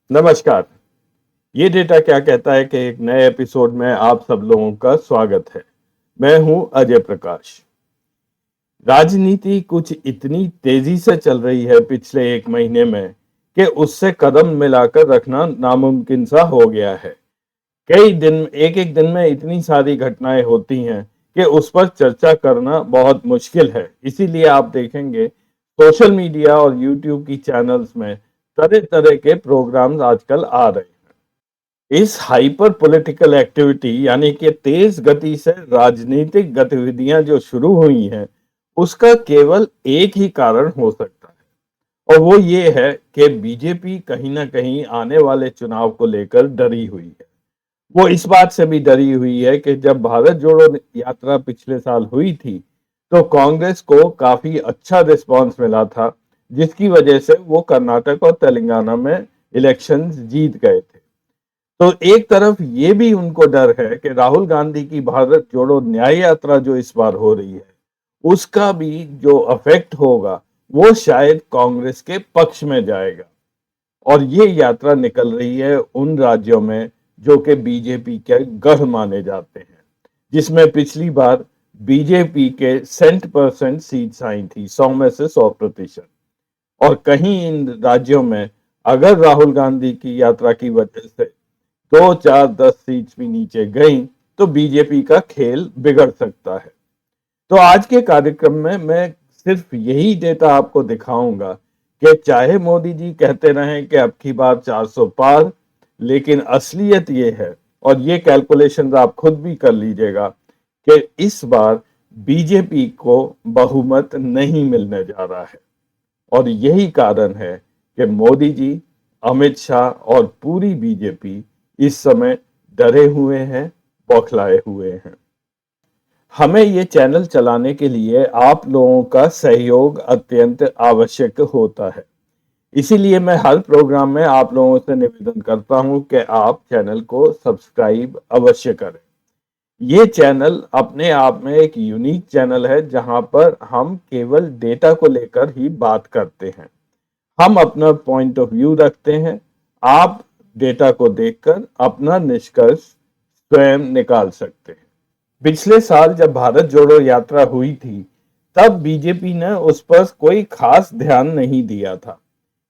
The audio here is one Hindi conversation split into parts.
नमस्कार। ये डेटा क्या कहता है कि एक नए एपिसोड में आप सब लोगों का स्वागत है। मैं हूं अजय प्रकाश। राजनीति कुछ इतनी तेजी से चल रही है पिछले एक महीने में कि उससे कदम मिलाकर रखना नामुमकिन सा हो गया है। कई दिन एक एक दिन में इतनी सारी घटनाएं होती हैं कि उस पर चर्चा करना बहुत मुश्किल है। इसीलिए आप देखेंगे सोशल मीडिया और यूट्यूब की चैनल्स में तरह तरह के प्रोग्राम्स आजकल आ रहे हैं। इस हाइपर पॉलिटिकल एक्टिविटी यानी कि तेज गति से राजनीतिक गतिविधियां जो शुरू हुई हैं, उसका केवल एक ही कारण हो सकता है और वो ये है कि बीजेपी कहीं ना कहीं आने वाले चुनाव को लेकर डरी हुई है। वो इस बात से भी डरी हुई है कि जब भारत जोड़ो यात्रा पिछले साल हुई थी, तो कांग्रेस को काफी अच्छा रिस्पांस मिला था, जिसकी वजह से वो कर्नाटक और तेलंगाना में इलेक्शंस जीत गए थे। तो एक तरफ ये भी उनको डर है कि राहुल गांधी की भारत जोड़ो न्याय यात्रा जो इस बार हो रही है, उसका भी जो इफेक्ट होगा वो शायद कांग्रेस के पक्ष में जाएगा। और ये यात्रा निकल रही है उन राज्यों में जो कि बीजेपी के गढ़ माने जाते हैं, जिसमें पिछली बार बीजेपी के 100% सीट्स आई थी, 100 में से 100%। और कहीं इन राज्यों में अगर राहुल गांधी की यात्रा की वजह से 2, 4, 10 सीट्स भी नीचे गई, तो बीजेपी का खेल बिगड़ सकता है। तो आज के कार्यक्रम में मैं सिर्फ यही डेटा आपको दिखाऊंगा कि चाहे मोदी जी कहते रहें कि अब की बार 400 पार, लेकिन असलियत ये है, और ये कैलकुलेशंस आप खुद भी कर लीजिएगा, कि इस बार बीजेपी को बहुमत नहीं मिलने जा रहा है। और यही कारण है कि मोदी जी, अमित शाह और पूरी बीजेपी इस समय डरे हुए हैं, बौखलाए हुए हैं। हमें ये चैनल चलाने के लिए आप लोगों का सहयोग अत्यंत आवश्यक होता है। इसीलिए मैं हर प्रोग्राम में आप लोगों से निवेदन करता हूं कि आप चैनल को सब्सक्राइब अवश्य करें। ये चैनल अपने आप में एक यूनिक चैनल है जहां पर हम केवल डेटा को लेकर ही बात करते हैं। हम अपना पॉइंट ऑफ व्यू रखते हैं। आप डेटा को देखकर अपना निष्कर्ष स्वयं निकाल सकते हैं। पिछले साल जब भारत जोड़ो यात्रा हुई थी, तब बीजेपी ने उस पर कोई खास ध्यान नहीं दिया था।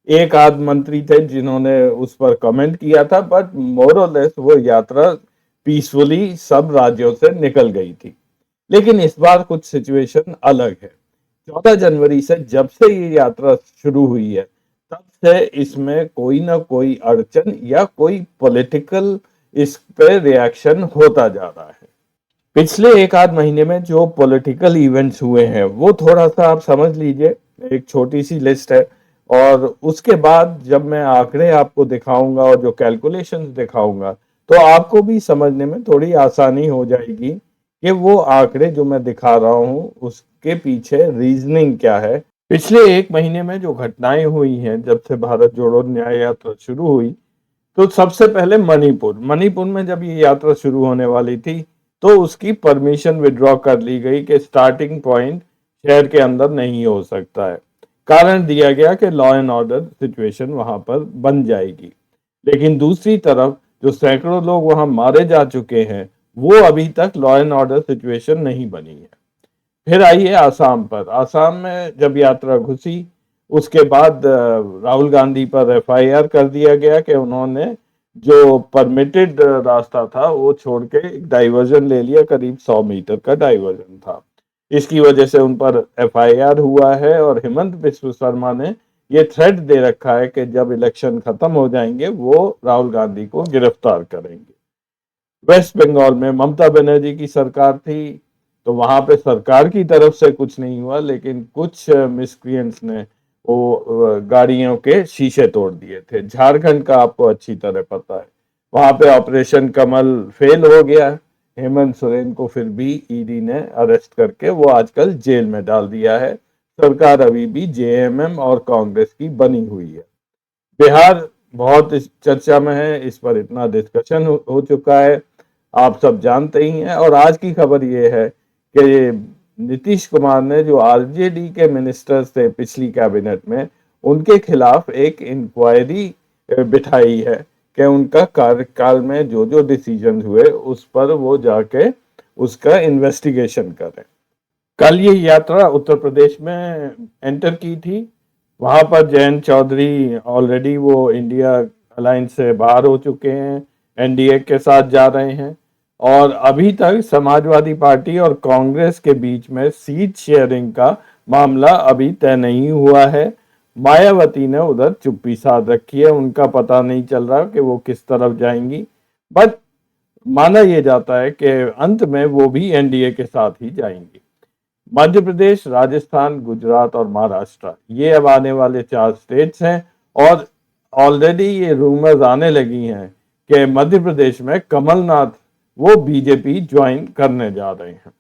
एक आध मंत्री थे जिन्होंने उस पर कमेंट किया था, बट मोर और लेस वो यात्रा पीसफुली सब राज्यों से निकल गई थी। लेकिन इस बार कुछ सिचुएशन अलग है। 14 जनवरी से जब से ये यात्रा शुरू हुई है, तब से इसमें कोई ना कोई अड़चन या कोई पॉलिटिकल इस पे रिएक्शन होता जा रहा है। पिछले एक आध महीने में जो पॉलिटिकल इवेंट्स हुए हैं, वो थोड़ा सा आप समझ लीजिए, एक छोटी सी लिस्ट है। और उसके बाद जब मैं आंकड़े आपको दिखाऊंगा और जो कैलकुलेशंस दिखाऊंगा, तो आपको भी समझने में थोड़ी आसानी हो जाएगी कि वो आंकड़े जो मैं दिखा रहा हूँ उसके पीछे रीजनिंग क्या है। पिछले एक महीने में जो घटनाएं हुई हैं जब से भारत जोड़ो न्याय यात्रा शुरू हुई, तो सबसे पहले मणिपुर मणिपुर में जब ये यात्रा शुरू होने वाली थी, तो उसकी परमिशन विड्रॉ कर ली गई कि स्टार्टिंग पॉइंट शहर के अंदर नहीं हो सकता है। कारण दिया गया कि लॉ एंड ऑर्डर सिचुएशन वहां पर बन जाएगी। लेकिन दूसरी तरफ जो सैकड़ों लोग वहां मारे जा चुके हैं, वो अभी तक लॉ एंड ऑर्डर सिचुएशन नहीं बनी है। फिर आइए आसाम पर। आसाम में जब यात्रा घुसी, उसके बाद राहुल गांधी पर एफआईआर कर दिया गया कि उन्होंने जो परमिटेड रास्ता था वो छोड़ के एक डाइवर्जन ले लिया, करीब 100 मीटर का डाइवर्जन था। इसकी वजह से उन पर एफआईआर हुआ है और हेमंत बिस्व शर्मा ने ये थ्रेट दे रखा है कि जब इलेक्शन खत्म हो जाएंगे वो राहुल गांधी को गिरफ्तार करेंगे। वेस्ट बंगाल में ममता बनर्जी की सरकार थी, तो वहां पे सरकार की तरफ से कुछ नहीं हुआ, लेकिन कुछ मिसक्रिएंट्स ने वो गाड़ियों के शीशे तोड़ दिए थे। झारखंड का आपको अच्छी तरह पता है, वहां पे ऑपरेशन कमल फेल हो गया। हेमंत सोरेन को फिर भी ईडी ने अरेस्ट करके वो आजकल जेल में डाल दिया है। सरकार अभी भी जेएमएम और कांग्रेस की बनी हुई है। बिहार बहुत इस चर्चा में है, इस पर इतना डिस्कशन हो चुका है, आप सब जानते ही हैं। और आज की खबर ये है कि नीतीश कुमार ने, जो आरजेडी के मिनिस्टर्स थे पिछली कैबिनेट में, उनके खिलाफ एक इंक्वायरी बिठाई है कि उनका कार्यकाल में जो जो डिसीजन हुए उस पर वो जाके उसका इन्वेस्टिगेशन करें। कल ये यात्रा उत्तर प्रदेश में एंटर की थी। वहां पर जयंत चौधरी ऑलरेडी वो इंडिया अलायंस से बाहर हो चुके हैं, एनडीए के साथ जा रहे हैं। और अभी तक समाजवादी पार्टी और कांग्रेस के बीच में सीट शेयरिंग का मामला अभी तय नहीं हुआ है। मायावती ने उधर चुप्पी साध रखी है, उनका पता नहीं चल रहा कि वो किस तरफ जाएंगी। बट माना यह जाता है कि अंत में वो भी एनडीए के साथ ही जाएंगी। मध्य प्रदेश, राजस्थान, गुजरात और महाराष्ट्र, ये अब आने वाले 4 स्टेट्स हैं। और ऑलरेडी ये रूमर्स आने लगी हैं कि मध्य प्रदेश में कमलनाथ वो बीजेपी ज्वाइन करने जा रहे हैं।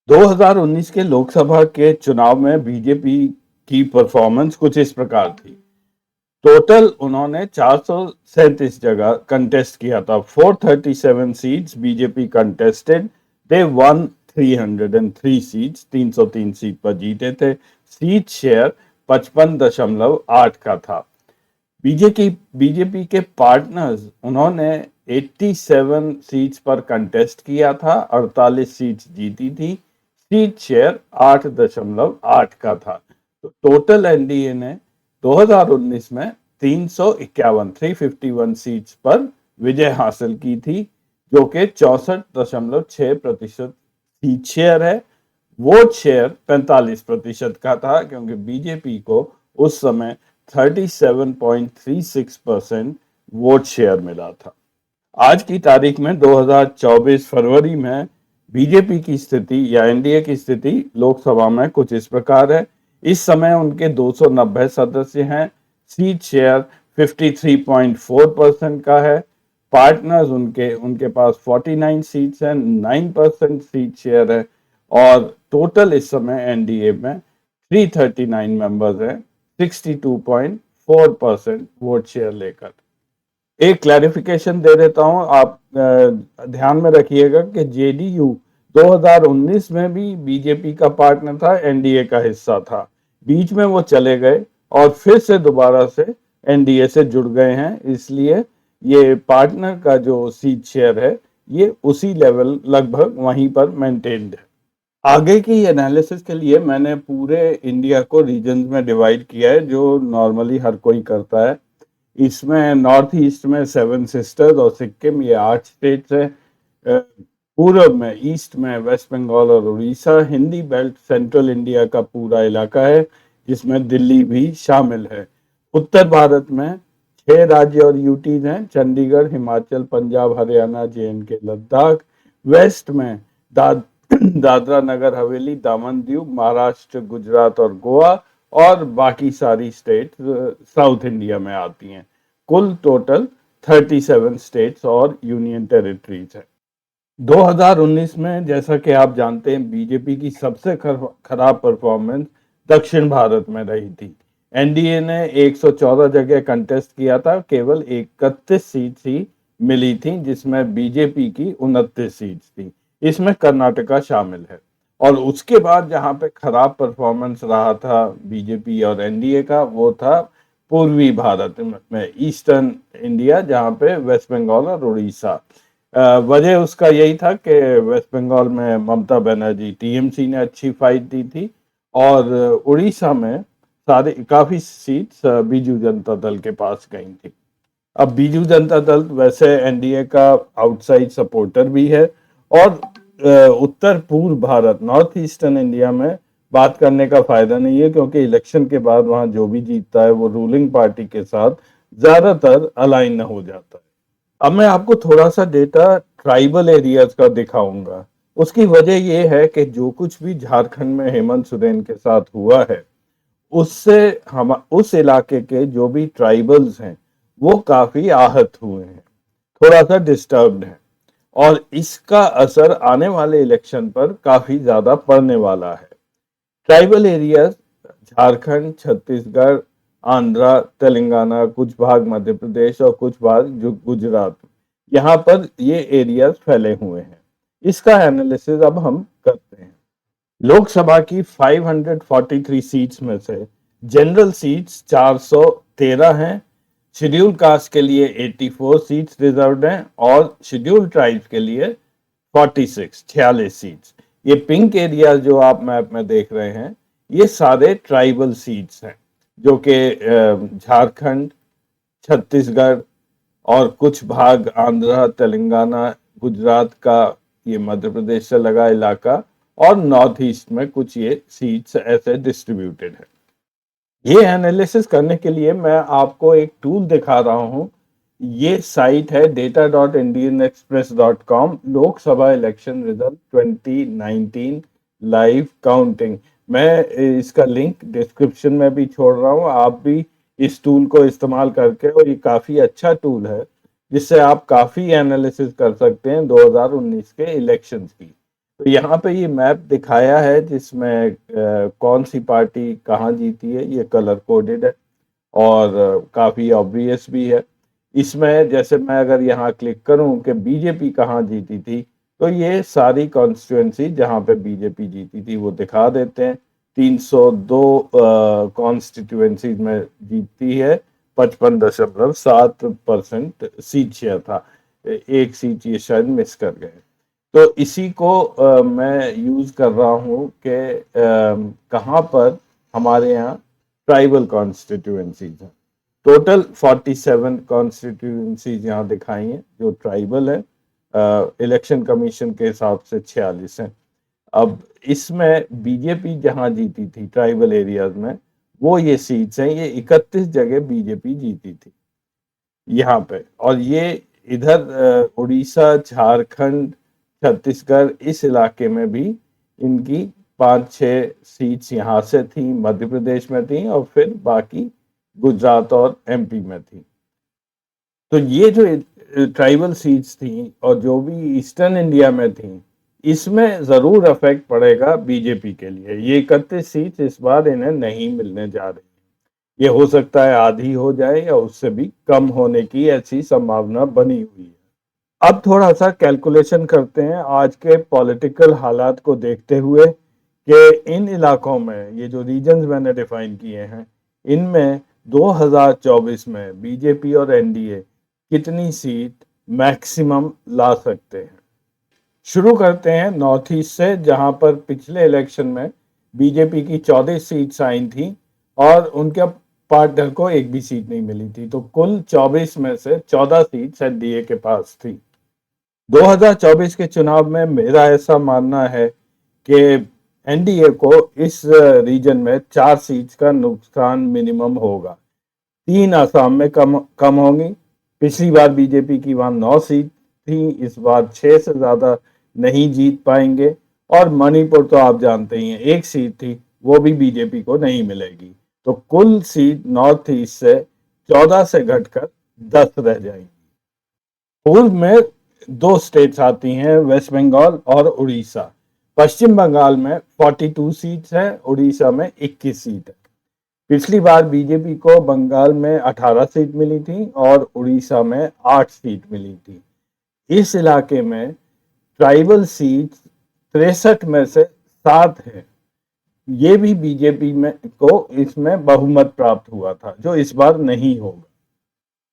2019 के लोकसभा के चुनाव में बीजेपी की परफॉर्मेंस कुछ इस प्रकार थी। टोटल उन्होंने 437 जगह कंटेस्ट किया था। 437 सीट्स बीजेपी कंटेस्टेड। दे वन 303 सीट्स, 303 सीट पर जीते थे। सीट शेयर 55.8 का था। बीजेपी के पार्टनर्स उन्होंने 87 सीट्स पर कंटेस्ट किया था, 48 सीट्स जीती थी। सीट शेयर 8.8 का था। तो टोटल एनडीए ने 2019 में 351 सीट्स पर विजय हासिल की थी, जो कि 64.6% सीट शेयर है। वोट शेयर 45% का था, क्योंकि बीजेपी को उस समय 37.36% वोट शेयर मिला था। आज की तारीख में 2024 फरवरी में बीजेपी की स्थिति या एनडीए की स्थिति लोकसभा में कुछ इस प्रकार है। इस समय उनके 290 सदस्य हैं। सीट शेयर 53.4% का है। पार्टनर्स उनके पास 49 सीट्स हैं, 9% सीट शेयर है। और टोटल इस समय एनडीए में 339 मेंबर्स हैं, 62.4% वोट शेयर लेकर। एक क्लैरिफिकेशन दे देता हूं, आप ध्यान में रखिएगा कि जेडीयू 2019 में भी बीजेपी का पार्टनर था, एनडीए का हिस्सा था। बीच में वो चले गए और फिर से दोबारा से एनडीए से जुड़ गए हैं। इसलिए ये पार्टनर का जो सीट शेयर है ये उसी लेवल लगभग वहीं पर मेंटेन्ड है। आगे की एनालिसिस के लिए मैंने पूरे इंडिया को रीजन में डिवाइड किया है, जो नॉर्मली हर कोई करता है। इसमें नॉर्थ ईस्ट में 7 सिस्टर्स और सिक्किम, ये 8 स्टेट्स है। पूर्व में ईस्ट में वेस्ट बंगाल और Orissa, Hindi belt central India का पूरा इलाका है, जिसमें दिल्ली भी शामिल है। उत्तर भारत में 6 राज्य और यूटीज हैं, चंडीगढ़, हिमाचल, पंजाब, हरियाणा, जे&के, लद्दाख। वेस्ट में दादरा नगर हवेली, दामन दीव, महाराष्ट्र, गुजरात और गोवा, और बाकी सारी स्टेट साउथ इंडिया में आती हैं। कुल टोटल 37 स्टेट्स और यूनियन टेरिटरीज है। 2019 में जैसा कि आप जानते हैं, बीजेपी की सबसे खराब परफॉर्मेंस दक्षिण भारत में रही थी। एनडीए ने 114 जगह कंटेस्ट किया था, केवल 31 सीट ही मिली थी, जिसमें बीजेपी की 29 सीट्स थी। इसमें कर्नाटका शामिल है। और उसके बाद जहां पे खराब परफॉर्मेंस रहा था बीजेपी और एनडीए का, वो था पूर्वी भारत में, ईस्टर्न इंडिया, जहां पे वेस्ट बंगाल और उड़ीसा। वजह उसका यही था कि वेस्ट बंगाल में ममता बनर्जी टीएमसी ने अच्छी फाइट दी थी, और उड़ीसा में काफी सीट्स बीजू जनता दल के पास गई थी। अब बीजू जनता दल वैसे एनडीए का आउटसाइड सपोर्टर भी है। और उत्तर पूर्व भारत, नॉर्थ ईस्टर्न इंडिया में बात करने का फायदा नहीं है, क्योंकि इलेक्शन के बाद वहां जो भी जीतता है वो रूलिंग पार्टी के साथ ज्यादातर अलाइन हो जाता है। अब मैं आपको थोड़ा सा डेटा ट्राइबल एरियाज का दिखाऊंगा। उसकी वजह यह है कि जो कुछ भी झारखंड में हेमंत सोरेन के साथ हुआ है, उससे हम उस इलाके के जो भी ट्राइबल्स हैं वो काफी आहत हुए हैं, थोड़ा सा डिस्टर्ब्ड हैं। और इसका असर आने वाले इलेक्शन पर काफी ज्यादा पड़ने वाला है। ट्राइबल एरियाज झारखंड, छत्तीसगढ़, आंध्रा, तेलंगाना, कुछ भाग मध्य प्रदेश और कुछ भाग जो गुजरात, यहाँ पर ये एरियाज फैले हुए हैं। इसका एनालिसिस अब हम करते हैं। लोकसभा की 543 सीट्स में से जनरल सीट्स 413 हैं, शेड्यूल कास्ट के लिए 84 सीट्स रिजर्व्ड हैं और शेड्यूल ट्राइब्स के लिए 46 सीट्स। ये पिंक एरिया जो आप मैप में देख रहे हैं, ये सारे ट्राइबल सीट्स हैं, जो कि झारखंड, छत्तीसगढ़ और कुछ भाग आंध्र, तेलंगाना, गुजरात का, ये मध्य प्रदेश से लगा इलाका और नॉर्थ ईस्ट में कुछ ये सीट्स ऐसे डिस्ट्रीब्यूटेड है। ये एनालिसिस करने के लिए मैं आपको एक टूल दिखा रहा हूं। ये साइट है data.indianexpress.com, Lok Sabha election result 2019 live counting. मैं इसका लिंक डिस्क्रिप्शन में भी छोड़ रहा हूं। आप भी इस टूल को इस्तेमाल करके, और ये काफी अच्छा टूल है जिससे आप काफी एनालिसिस कर सकते हैं 2019 के इलेक्शंस की। तो यहाँ पे ये मैप दिखाया है जिसमें कौन सी पार्टी कहाँ जीती है, ये कलर कोडेड है और काफी ऑब्वियस भी है। इसमें जैसे मैं अगर यहाँ क्लिक करूं कि बीजेपी कहाँ जीती थी, तो ये सारी कॉन्स्टिट्यूएंसी जहाँ पे बीजेपी जीती थी वो दिखा देते हैं। 302 कॉन्स्टिट्यूएंसीज में जीती है, 55.7% सीट शेयर था। एक सीट ये शायद मिस कर गए। तो इसी को मैं यूज कर रहा हूँ कि कहाँ पर हमारे यहाँ ट्राइबल कॉन्स्टिट्यूएंसीज हैं। टोटल 47 कॉन्स्टिट्यूएंसीज यहाँ दिखाई हैं जो ट्राइबल है। इलेक्शन कमीशन के हिसाब से 46 हैं। अब इसमें बीजेपी जहाँ जीती थी ट्राइबल एरियाज में, वो ये सीट्स हैं। ये 31 जगह बीजेपी जीती थी यहाँ पे, और ये इधर उड़ीसा, झारखंड, छत्तीसगढ़, इस इलाके में भी इनकी 5-6 सीट्स यहाँ से थी, मध्य प्रदेश में थी, और फिर बाकी गुजरात और एमपी में थी। तो ये जो ट्राइबल सीट्स थी और जो भी ईस्टर्न इंडिया में थी, इसमें जरूर इफेक्ट पड़ेगा बीजेपी के लिए। ये 31 सीट्स इस बार इन्हें नहीं मिलने जा रही। ये हो सकता है आधी हो जाए या उससे भी कम होने की ऐसी संभावना बनी हुई है। अब थोड़ा सा कैलकुलेशन करते हैं आज के पॉलिटिकल हालात को देखते हुए कि इन इलाकों में, ये जो रीजन्स मैंने डिफाइन किए हैं, इनमें 2024 में बीजेपी और एनडीए कितनी सीट मैक्सिमम ला सकते हैं। शुरू करते हैं नॉर्थ ईस्ट से, जहां पर पिछले इलेक्शन में बीजेपी की 14 सीट्स आई थी और उनके पार्टनर को एक भी सीट नहीं मिली थी। तो कुल 24 में से 14 सीट्स एनडीए के पास थी। 2024 के चुनाव में मेरा ऐसा मानना है कि एनडीए को इस रीजन में 4 सीट्स का नुकसान मिनिमम होगा। 3 आसाम में कम होंगी। पिछली बार बीजेपी की वहां 9 सीट थी, इस बार 6 से ज्यादा नहीं जीत पाएंगे। और मणिपुर तो आप जानते ही हैं, 1 सीट थी, वो भी बीजेपी को नहीं मिलेगी। तो कुल सीट नॉर्थ ईस्ट से 14 से घटकर 10 रह जाएंगी। पूर्व में 2 स्टेट्स आती हैं, वेस्ट बंगाल और उड़ीसा। पश्चिम बंगाल में 42 सीट्स हैं, उड़ीसा में 21 सीट है। पिछली बार बीजेपी को बंगाल में 18 सीट मिली थी और उड़ीसा में 8 सीट मिली थी। इस इलाके में ट्राइबल सीट 63 में से 7 है। ये भी बीजेपी में को इसमें बहुमत प्राप्त हुआ था, जो इस बार नहीं होगा।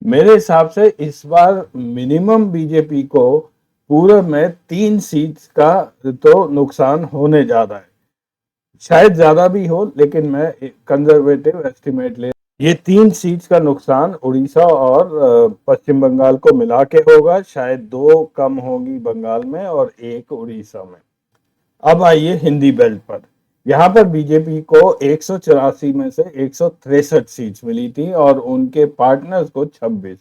मेरे हिसाब से इस बार मिनिमम बीजेपी को पूर्व में 3 सीट्स का तो नुकसान होने जा रहा है। शायद ज्यादा भी हो, लेकिन मैं कंजर्वेटिव एस्टिमेट ले, ये 3 सीट्स का नुकसान उड़ीसा और पश्चिम बंगाल को मिला के होगा। शायद 2 कम होगी बंगाल में और 1 उड़ीसा में। अब आइए हिंदी बेल्ट पर। यहाँ पर बीजेपी को 184 में से 163 सीट्स मिली थी और उनके पार्टनर्स को 26।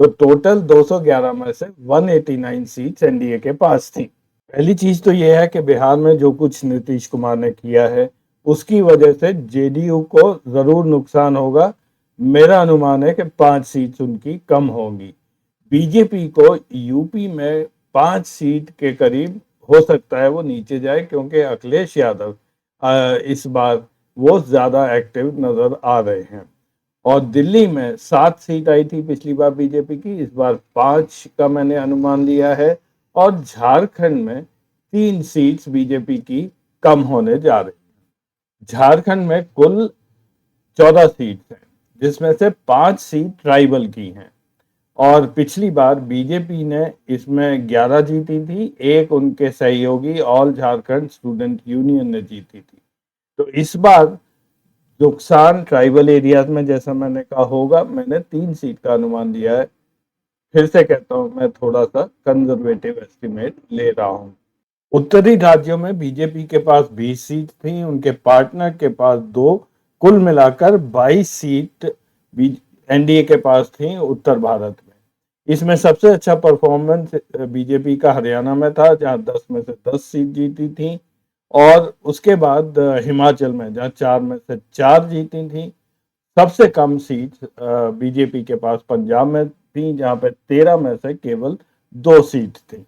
तो टोटल 211 में से 189 सीट्स एनडीए के पास थी। पहली चीज तो यह है कि बिहार में जो कुछ नीतीश कुमार ने किया है, उसकी वजह से जेडीयू को जरूर नुकसान होगा। मेरा अनुमान है कि 5 सीट्स उनकी कम होंगी। बीजेपी को यूपी में 5 सीट के करीब हो सकता है वो नीचे जाए, क्योंकि अखिलेश यादव इस बार वो ज्यादा एक्टिव नजर आ रहे हैं। और दिल्ली में 7 सीट आई थी पिछली बार बीजेपी की, इस बार 5 का मैंने अनुमान लिया है। और झारखंड में 3 सीट्स बीजेपी की कम होने जा रही है। झारखंड में कुल 14 सीट्स हैं, जिसमें से 5 सीट ट्राइबल की हैं। और पिछली बार बीजेपी ने इसमें 11 जीती थी, एक उनके सहयोगी ऑल झारखंड स्टूडेंट यूनियन ने जीती थी। तो इस बार नुकसान ट्राइबल एरियाज में, जैसा मैंने कहा, होगा। मैंने 3 सीट का अनुमान दिया है। फिर से कहता हूं, मैं थोड़ा सा कंजर्वेटिव एस्टिमेट ले रहा हूं। उत्तरी राज्यों में बीजेपी के पास 20 सीट थी, उनके पार्टनर के पास 2, कुल मिलाकर 22 सीट एनडीए के पास थी उत्तर भारत में। इसमें सबसे अच्छा परफॉर्मेंस बीजेपी का हरियाणा में था, जहां 10 में से 10 सीट जीती थी। और उसके बाद हिमाचल में, जहां 4 में से 4 जीती थी। सबसे कम सीट बीजेपी के पास पंजाब में थी, जहां पे 13 में से केवल 2 सीट थी।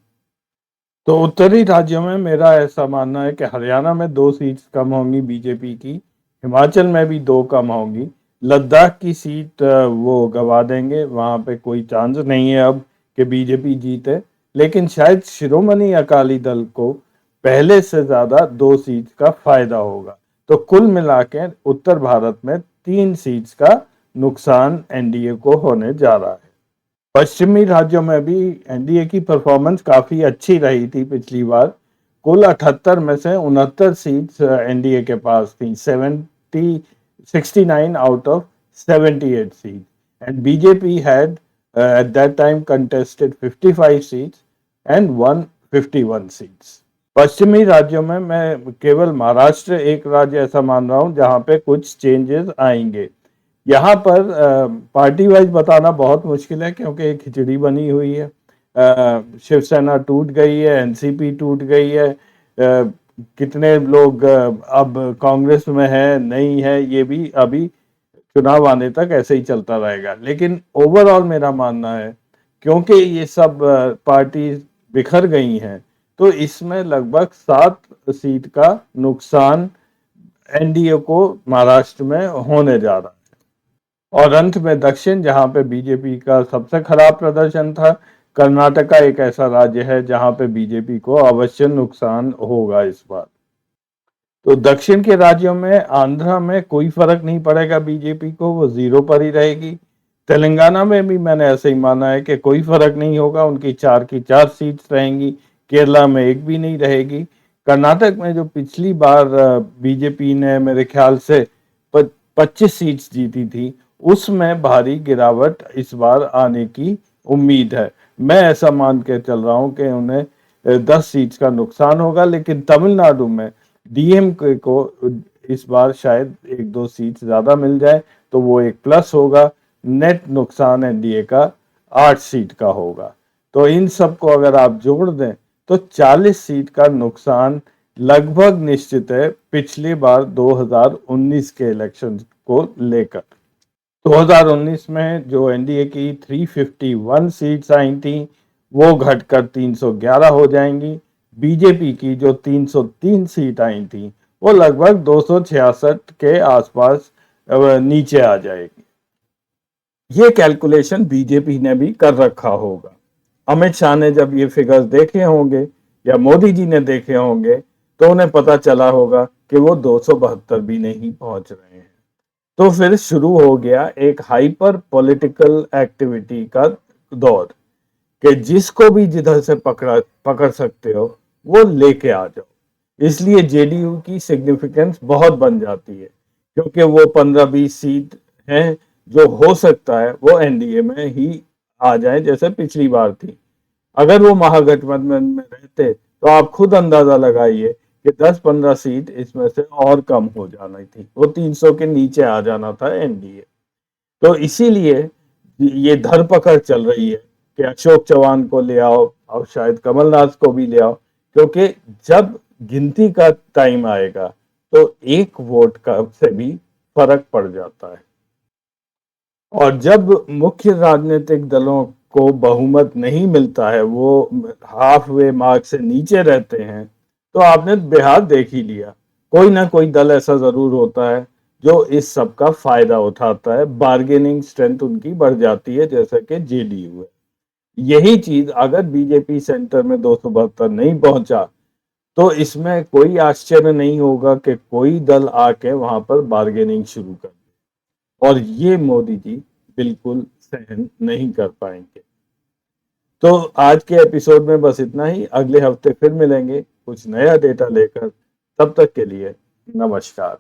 तो उत्तरी राज्यों में मेरा ऐसा मानना है कि हरियाणा में 2 सीट्स कम होंगी बीजेपी की, हिमाचल में भी 2 कम होंगी, लद्दाख की सीट वो गवा देंगे, वहां पे कोई चांस नहीं है अब कि बीजेपी जीते। लेकिन शायद शिरोमणि अकाली दल को पहले से ज्यादा 2 सीट का फायदा होगा। तो कुल मिला के उत्तर भारत में 3 सीट्स का नुकसान एनडीए को होने जा रहा है। पश्चिमी राज्यों में भी एनडीए की परफॉर्मेंस काफी अच्छी रही थी पिछली बार। कुल 78 में से 69 सीट्स एनडीए के पास थी, 69 out of 78 seat, and BJP had at that time contested 55 seats and one 51 seats. पश्चिमी राज्यों में मैं केवल महाराष्ट्र एक राज्य ऐसा मान रहा हूं जहां पे कुछ चेंजेस आएंगे। यहाँ पर पार्टी वाइज बताना बहुत मुश्किल है, क्योंकि एक खिचड़ी बनी हुई है। शिवसेना टूट गई है, एनसीपी टूट गई है, कितने लोग अब कांग्रेस में है नहीं है, ये भी अभी चुनाव आने तक ऐसे ही चलता रहेगा। लेकिन ओवरऑल मेरा मानना है, क्योंकि ये सब पार्टी बिखर गई हैं, तो इसमें लगभग 7 सीट का नुकसान एनडीए को महाराष्ट्र में होने जा रहा है। और अंत में दक्षिण, जहां पे बीजेपी का सबसे खराब प्रदर्शन था, कर्नाटका एक ऐसा राज्य है जहां पे बीजेपी को अवश्य नुकसान होगा इस बार। तो दक्षिण के राज्यों में, आंध्रा में कोई फर्क नहीं पड़ेगा बीजेपी को, वो 0 पर ही रहेगी। तेलंगाना में भी मैंने ऐसे ही माना है कि कोई फर्क नहीं होगा, उनकी 4 की 4 सीट्स रहेंगी। केरला में एक भी नहीं रहेगी। कर्नाटक में जो पिछली बार बीजेपी ने मेरे ख्याल से 25 सीट्स जीती थी, उसमें भारी गिरावट इस बार आने की उम्मीद है। मैं ऐसा मान के चल रहा हूं कि उन्हें 10 सीट्स का नुकसान होगा। लेकिन तमिलनाडु में डीएमके को इस बार शायद 1-2 सीट ज्यादा मिल जाए, तो वो एक प्लस होगा। नेट नुकसान एनडीए का 8 सीट का होगा। तो इन सब को अगर आप जोड़ दें तो 40 सीट का नुकसान लगभग निश्चित है पिछली बार 2019 के इलेक्शन को लेकर। 2019 में जो एनडीए की 351 सीट्स आई थी, वो घटकर 311 हो जाएंगी। बीजेपी की जो 303 सीट आई थी, वो लगभग 266 के आसपास नीचे आ जाएगी। ये कैलकुलेशन बीजेपी ने भी कर रखा होगा। अमित शाह ने जब ये फिगर्स देखे होंगे या मोदी जी ने देखे होंगे, तो उन्हें पता चला होगा कि वो 272 भी नहीं पहुंच रहे हैं। तो फिर शुरू हो गया एक हाइपर पॉलिटिकल एक्टिविटी का दौर, कि जिसको भी जिधर से पकड़ सकते हो वो लेके आ जाओ। इसलिए जेडीयू की सिग्निफिकेंस बहुत बन जाती है, क्योंकि वो 15-20 सीट हैं जो हो सकता है वो एनडीए में ही आ जाए, जैसे पिछली बार थी। अगर वो महागठबंधन में रहते तो आप खुद अंदाजा लगाइए कि 10-15 सीट इसमें से और कम हो जानी थी, वो 300 के नीचे आ जाना था एनडीए। तो इसीलिए ये धरपकड़ चल रही है कि अशोक चौहान को ले आओ और शायद कमलनाथ को भी ले आओ, क्योंकि जब गिनती का टाइम आएगा तो एक वोट का से भी फर्क पड़ जाता है। और जब मुख्य राजनीतिक दलों को बहुमत नहीं मिलता है, वो हाफ वे मार्क से नीचे रहते हैं, तो आपने बिहार देख ही लिया। कोई ना कोई दल ऐसा जरूर होता है जो इस सब का फायदा उठाता है, बार्गेनिंग स्ट्रेंथ उनकी बढ़ जाती है, जैसे कि जेडीयू है। यही चीज अगर बीजेपी सेंटर में 272 नहीं पहुंचा, तो इसमें कोई आश्चर्य नहीं होगा कि कोई दल आके वहां पर बार्गेनिंग शुरू कर दे। और ये मोदी जी बिल्कुल सहन नहीं कर पाएंगे। तो आज के एपिसोड में बस इतना ही। अगले हफ्ते फिर मिलेंगे कुछ नया डेटा लेकर। तब तक के लिए नमस्कार।